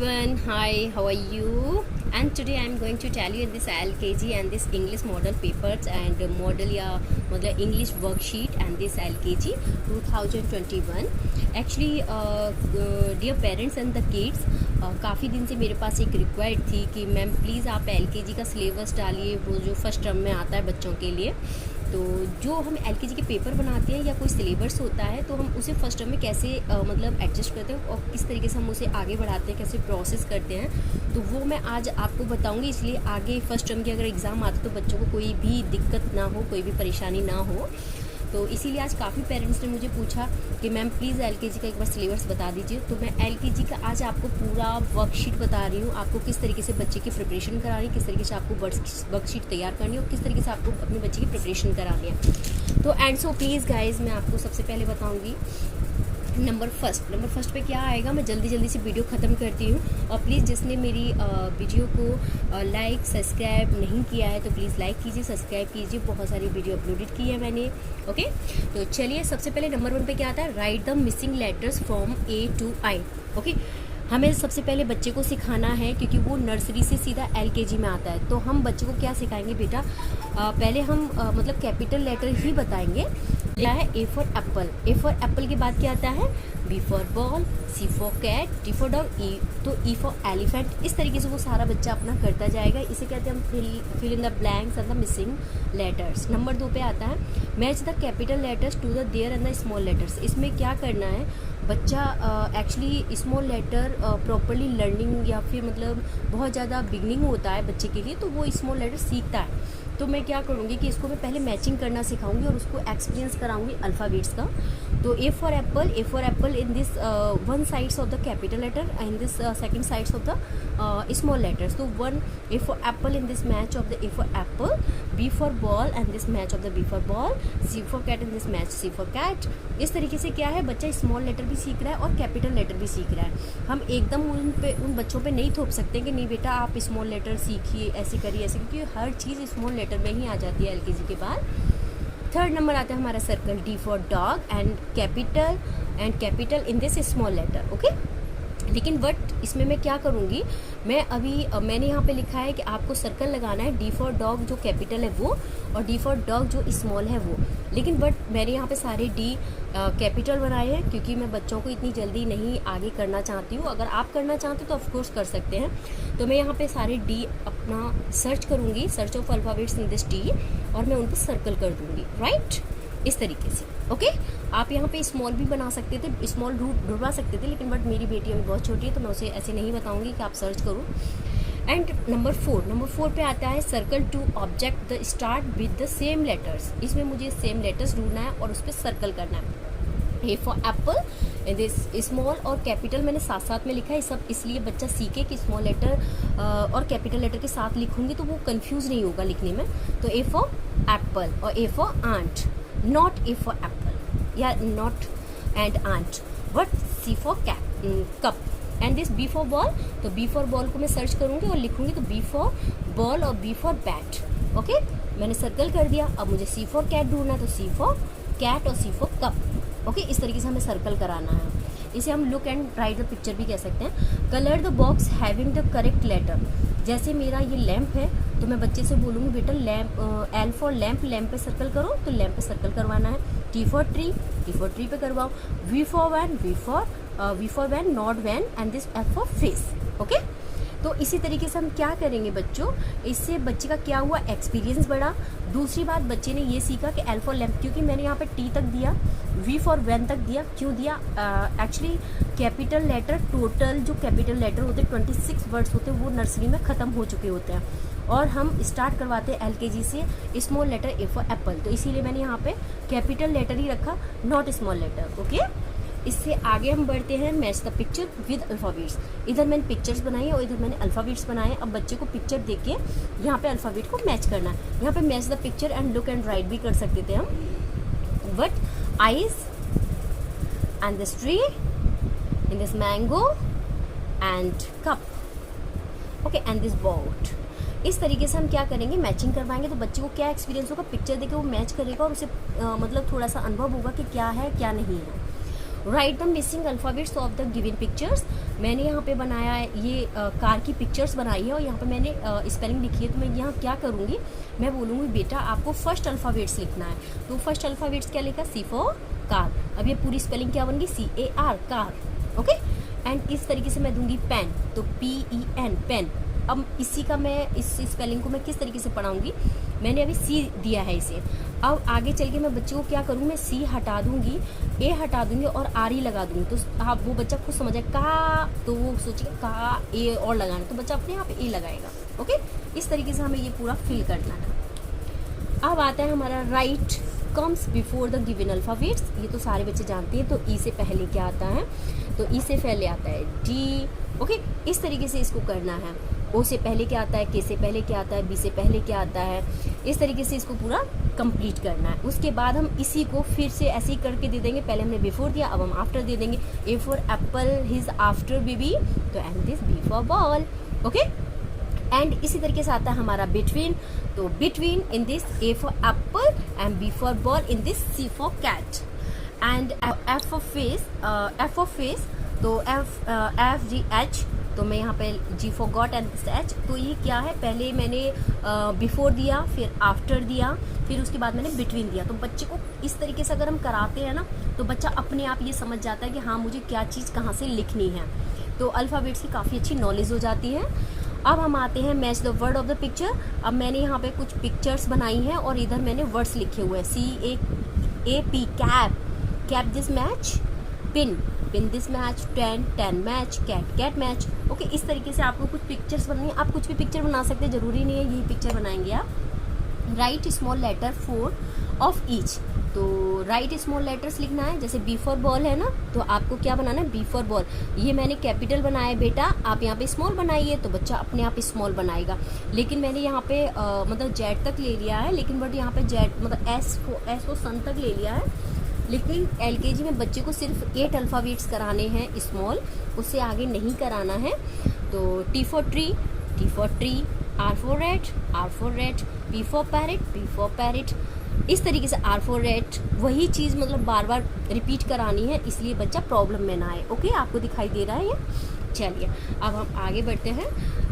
everyone, hi, how are you? And today I am going to tell you this LKG and this English model papers and model या मतलब English worksheet and this LKG 2021. Actually, dear parents and the kids, काफ़ी दिन से मेरे पास एक required थी कि ma'am please आप LKG का सिलेबस डालिए, वो जो फर्स्ट टर्म में आता है बच्चों के लिए। तो जो हम LKG के पेपर बनाते हैं या कोई सिलेबस होता है तो हम उसे फर्स्ट टर्म में कैसे मतलब एडजस्ट करते हैं और किस तरीके से हम उसे आगे बढ़ाते हैं, कैसे प्रोसेस करते हैं, तो वो मैं आज आपको बताऊंगी। इसलिए आगे फर्स्ट टर्म के अगर एग्ज़ाम आते तो बच्चों को कोई भी दिक्कत ना हो, कोई भी परेशानी ना हो। तो इसीलिए आज काफ़ी पेरेंट्स ने मुझे पूछा कि मैम प्लीज़ LKG का एक बार सिलेबस बता दीजिए। तो मैं LKG का आज आपको पूरा वर्कशीट बता रही हूँ, आपको किस तरीके से बच्चे की प्रिपरेशन करानी है, किस तरीके से आपको वर्कशीट तैयार करनी है और किस तरीके से आपको अपने बच्चे की प्रिपरेशन करानी है। तो एंड सो प्लीज़ गाइज, मैं आपको सबसे पहले बताऊँगी नंबर फर्स्ट पे क्या आएगा। मैं जल्दी से वीडियो ख़त्म करती हूँ और प्लीज़ जिसने मेरी वीडियो को लाइक सब्सक्राइब नहीं किया है तो प्लीज़ लाइक कीजिए, सब्सक्राइब कीजिए। बहुत सारी वीडियो अपलोडेड की है मैंने। ओके, तो चलिए सबसे पहले नंबर 1 पे क्या आता है, right the missing letters from A to I। Okay, हमें सबसे पहले बच्चे को सिखाना है क्योंकि वो नर्सरी से सीधा LKG में आता है। तो हम बच्चे को क्या सिखाएंगे बेटा, पहले हम मतलब कैपिटल लेटर ही बताएंगे। क्या है A for apple, A for apple के बाद क्या आता है B for ball, C for cat, D for dog, E तो E for एलिफेंट। इस तरीके से वो सारा बच्चा अपना करता जाएगा। इसे कहते हैं हम fill in the blanks and the missing letters. Number 2 पे आता है match the capital letters to the their and the small letters. इसमें क्या करना है, बच्चा actually small letter properly learning या फिर मतलब बहुत ज़्यादा बिगनिंग होता है बच्चे के लिए, तो वो स्मॉल लेटर सीखता है। तो मैं क्या करूँगी कि इसको मैं पहले मैचिंग करना सिखाऊंगी और उसको एक्सपीरियंस कराऊंगी अल्फ़ाबेट्स का। तो A for apple in this one sides of the capital letter in this second sides of the small letters. तो A for apple in this match of the A for apple, B for ball and this match of the B for ball, C for cat in this match C for cat. इस तरीके से क्या है, बच्चा small letter भी सीख रहा है और कैपिटल लेटर भी सीख रहा है। हम एकदम उन बच्चों पे नहीं थोप सकते कि नहीं बेटा आप स्मॉल लेटर सीखिए, ऐसे करिए ऐसे, क्योंकि हर चीज़ स्मॉल लेटर में ही आ जाती है LKG के बाद। थर्ड नंबर आता है हमारा circle D for dog and capital in this small letter. Okay, लेकिन बट इसमें मैं क्या करूँगी, मैंने यहाँ पे लिखा है कि आपको सर्कल लगाना है D for डॉग जो कैपिटल है वो और D for डॉग जो स्मॉल है वो। लेकिन बट मैंने यहाँ पे सारे D कैपिटल बनाए हैं क्योंकि मैं बच्चों को इतनी जल्दी नहीं आगे करना चाहती हूँ। अगर आप करना चाहते हो तो ऑफकोर्स कर सकते हैं। तो मैं यहाँ पे सारे D अपना सर्च करूँगी, search of alphabets in this D, और मैं उन पर सर्कल कर दूँगी, राइट, इस तरीके से। ओके, आप यहाँ पे स्मॉल भी बना सकते थे, स्मॉल रूट ढूंढवा सकते थे, लेकिन बट मेरी बेटी अभी बहुत छोटी है तो मैं उसे ऐसे नहीं बताऊँगी कि आप सर्च करो। एंड नंबर 4 पे आता है circle two object the start with the same letters. इसमें मुझे सेम लेटर्स ढूंढना है और उस पर सर्कल करना है। A for Apple, this small और कैपिटल मैंने साथ साथ में लिखा है, सब इसलिए बच्चा सीखे कि स्मॉल लेटर और कैपिटल लेटर के साथ लिखूंगी तो वो कंफ्यूज नहीं होगा लिखने में। तो A for एप्पल और A for ant, not A for apple या not and ant, but C for cup and this B for ball. तो B for बॉल को मैं सर्च करूँगी और लिखूँगी तो B for बॉल और B for बैट। ओके, मैंने सर्कल कर दिया। अब मुझे C for कैट ढूंढना है तो C for कैट और C for कप। ओके, इस तरीके से हमें सर्कल कराना है। इसे हम look and write the picture भी कह सकते हैं। Colour the box having the correct letter. जैसे मेरा ये लैम्प है तो मैं बच्चे से बोलूँगी बेटा L for लैम्प, लैम्प पे सर्कल करो, तो लैम्प पे सर्कल करवाना है। T for ट्री पे करवाओ। V for van, not van and this F for face. Okay, तो इसी तरीके से हम क्या करेंगे बच्चों, इससे बच्चे का क्या हुआ, एक्सपीरियंस बढ़ा। दूसरी बात, बच्चे ने ये सीखा कि L for लैम्प, क्योंकि मैंने यहाँ पे T तक दिया, V for वैन तक दिया, क्यों दिया, एक्चुअली कैपिटल लेटर, टोटल जो कैपिटल लेटर होते हैं 26 वर्ड्स होते हैं वो नर्सरी में ख़त्म हो चुके होते हैं और हम स्टार्ट करवाते हैं LKG से small letter A for apple. तो इसीलिए मैंने यहाँ पे कैपिटल लेटर ही रखा, नॉट स्मॉल लेटर। ओके, इससे आगे हम बढ़ते हैं match the picture with alphabets. इधर मैंने पिक्चर्स बनाई है और इधर मैंने अल्फ़ाबेट्स बनाए। अब बच्चे को पिक्चर देख के यहाँ पे अल्फ़ाबेट को मैच करना है। यहाँ पे match the picture and look and right भी कर सकते थे हम, but eyes and this tree in this mango and cup, okay, and this boat. इस तरीके से हम क्या करेंगे, मैचिंग करवाएंगे तो बच्चे को क्या एक्सपीरियंस होगा, पिक्चर देख के वो मैच करेगा और उसे मतलब थोड़ा सा अनुभव होगा कि क्या है क्या नहीं है। Right the missing alphabets of the given pictures. मैंने यहाँ पे बनाया है ये कार की पिक्चर्स बनाई है और यहाँ पे मैंने स्पेलिंग लिखी है। तो मैं यहाँ क्या करूँगी, मैं बोलूँगी बेटा आपको फर्स्ट अल्फ़ाबेट्स लिखना है। तो फर्स्ट अल्फ़ाबेट्स क्या लिखा, सी फॉर कार। अब ये पूरी स्पेलिंग क्या बन गई, CAR कार। ओके, एंड इस तरीके से मैं दूंगी पेन, तो PEN पेन। अब इसी का मैं इस स्पेलिंग को मैं किस तरीके से पढ़ाऊंगी, मैंने अभी C दिया है इसे। अब आगे चल के मैं बच्चे को क्या करूँगी, मैं C हटा दूंगी, A हटा दूंगी और RE लगा दूंगी। तो आप वो बच्चा खुद समझे का, तो वो सोचेगा का A और लगाना, तो बच्चा अपने आप A लगाएगा। ओके, इस तरीके से हमें ये पूरा फिल करना है। अब आता है हमारा right comes before the given alphabets. ये तो सारे बच्चे जानते हैं। तो ई से पहले क्या आता है, तो ई से पहले आता है डी। ओके, इस तरीके से इसको करना है। ओ से पहले क्या आता है, के से पहले क्या आता है, बी से पहले क्या आता है, इस तरीके से इसको पूरा कंप्लीट करना है। उसके बाद हम इसी को फिर से ऐसे ही करके दे देंगे। पहले हमने बिफोर दिया, अब हम आफ्टर दे देंगे। A for apple, his after baby, तो and this B for ball. Okay, and इसी तरीके से आता है हमारा बिटवीन, तो between in this A for apple and B for ball, in this C for cat and F for face, तो FGH, तो मैं यहाँ पे G for goat and H। तो ये क्या है, पहले मैंने बिफोर दिया, फिर आफ्टर दिया, फिर उसके बाद मैंने बिटवीन दिया। तो बच्चे को इस तरीके से अगर हम कराते हैं ना, तो बच्चा अपने आप ये समझ जाता है कि हाँ मुझे क्या चीज़ कहाँ से लिखनी है। तो अल्फ़ाबेट्स की काफ़ी अच्छी नॉलेज हो जाती है। अब हम आते हैं match the word of the picture. अब मैंने यहाँ पे कुछ पिक्चर्स बनाई हैं और इधर मैंने वर्ड्स लिखे हुए हैं। CAP cap, cap this match, pin, pin this match, ten match, cat match. Okay, इस तरीके से आपको कुछ पिक्चर्स बनानी है। आप कुछ भी पिक्चर बना सकते हैं, ज़रूरी नहीं है यही पिक्चर बनाएंगे आप। Write small letter 4 of each, तो राइट स्मॉल लेटर्स लिखना है। जैसे बी फॉर बॉल है ना, तो आपको क्या बनाना है, बी फॉर बॉल। ये मैंने कैपिटल बनाया है बेटा, आप यहाँ पे स्मॉल बनाइए, तो बच्चा अपने आप स्मॉल बनाएगा। लेकिन मैंने यहाँ पे मतलब जेड तक ले लिया है, लेकिन बट यहाँ पे जेड मतलब एस को सन तक ले लिया है। लेकिन LKG में बच्चे को सिर्फ 8 अल्फ़ाबेट्स कराने हैं स्मॉल, उससे आगे नहीं कराना है। तो T for tree, T for tree, R for red, P for parrot, इस तरीके से R फॉर रेड। वही चीज़ मतलब बार बार रिपीट करानी है, इसलिए बच्चा प्रॉब्लम में ना आए। ओके, आपको दिखाई दे रहा है ये। चलिए अब हम आगे बढ़ते हैं।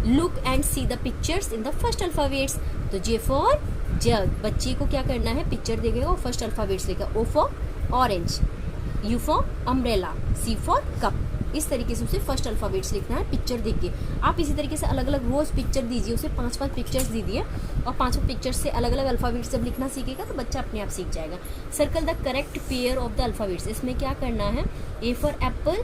Look and see the pictures in the first alphabets, तो J फॉर जग, बच्चे को क्या करना है, पिक्चर देखेगा और फर्स्ट अल्फ़ाबेट्स लेगा। O for orange, U for umbrella, C for cup. इस तरीके से उसे फर्स्ट अल्फ़ाबेट्स लिखना है पिक्चर देख के। आप इसी तरीके से अलग अलग रोज़ पिक्चर दीजिए, उसे 5-5 पिक्चर्स दीजिए और 5 पिक्चर्स से अलग अलग अल्फ़ाबेट्स जब लिखना सीखेगा तो बच्चा अपने आप सीख जाएगा। Circle the correct pair of the alphabets, इसमें क्या करना है, A for apple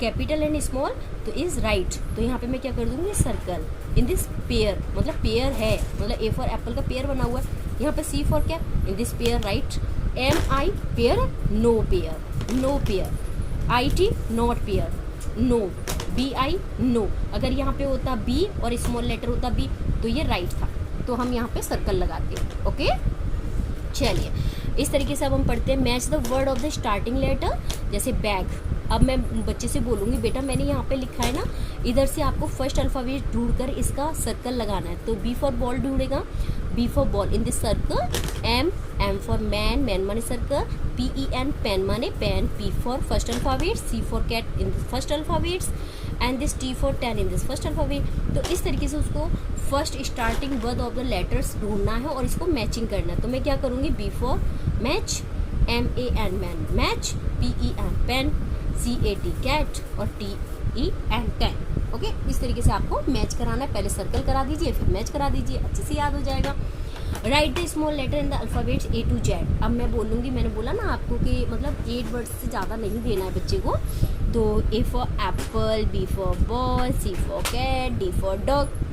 capital and small, तो इज़ राइट। तो यहाँ पे मैं क्या कर दूँगी, सर्कल इन दिस पेयर, मतलब पेयर है, मतलब A फॉर एप्पल का पेयर बना हुआ है। यहाँ पे C फॉर क्या, in this pair right. MI pair, no pair, IT not pair, no, BI no. अगर यहाँ पे होता B और स्मॉल लेटर होता B तो ये राइट था, तो हम यहाँ पे सर्कल लगाते हैं। ओके, चलिए इस तरीके से अब हम पढ़ते हैं match the word of the starting letter. जैसे बैग, अब मैं बच्चे से बोलूँगी बेटा मैंने यहाँ पे लिखा है ना, इधर से आपको फर्स्ट अल्फ़ाबेट ढूंढकर इसका सर्कल लगाना है। तो B फॉर बॉल ढूंढेगा, B for ball in this circle, M for man माने सर्कल, PEN पेन माने pen, P for first alphabet, C for cat in this first alphabets and this T for 10 in this first alphabet. तो इस तरीके से उसको first starting word of the letters ढूंढना है और इसको मैचिंग करना है। तो मैं क्या करूँगी, B for match, MAN man, match, PEN pen, CAT cat और TEN 10। ओके, इस तरीके से आपको मैच कराना है। पहले सर्कल करा दीजिए, फिर मैच करा दीजिए, अच्छे से याद हो जाएगा। Write the small letter in the alphabets A to Z। अब मैं बोलूँगी, मैंने बोला ना आपको कि मतलब 8 वर्ड्स से ज़्यादा नहीं देना है बच्चे को। तो A for apple, B for ball, C for cat, D for dog,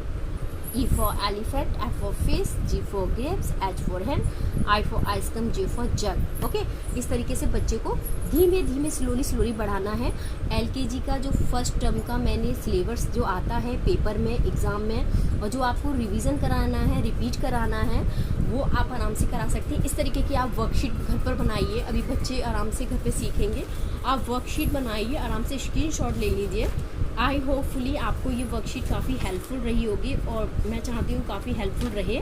E for elephant, F for fish, G for grapes, H for hen, I for ice cream, J for jug। Okay, इस तरीके से बच्चे को धीमे धीमे slowly बढ़ाना है। LKG का जो फर्स्ट टर्म का मैंने सिलेबस जो आता है पेपर में, एग्ज़ाम में, और जो आपको रिवीजन कराना है, रिपीट कराना है, वो आप आराम से करा सकते हैं। इस तरीके की आप वर्कशीट घर पर बनाइए, अभी बच्चे आराम से घर पे सीखेंगे। आप वर्कशीट बनाइए, आराम से स्क्रीनशॉट ले लीजिए। आई होपफुली आपको ये वर्कशीट काफ़ी हेल्पफुल रही होगी और मैं चाहती हूँ काफ़ी हेल्पफुल रहे।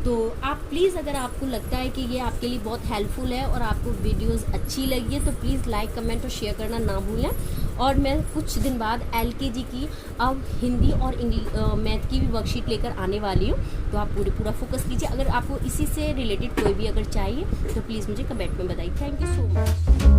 तो आप प्लीज़, अगर आपको लगता है कि ये आपके लिए बहुत हेल्पफुल है और आपको वीडियोस अच्छी लगी है तो प्लीज़ लाइक, कमेंट और शेयर करना ना भूलें। और मैं कुछ दिन बाद LKG की अब हिंदी और मैथ की भी वर्कशीट लेकर आने वाली हूँ, तो आप पूरा फोकस कीजिए। अगर आपको इसी से रिलेटेड कोई भी अगर चाहिए तो प्लीज़ मुझे कमेंट में बताइए। Thank you so much.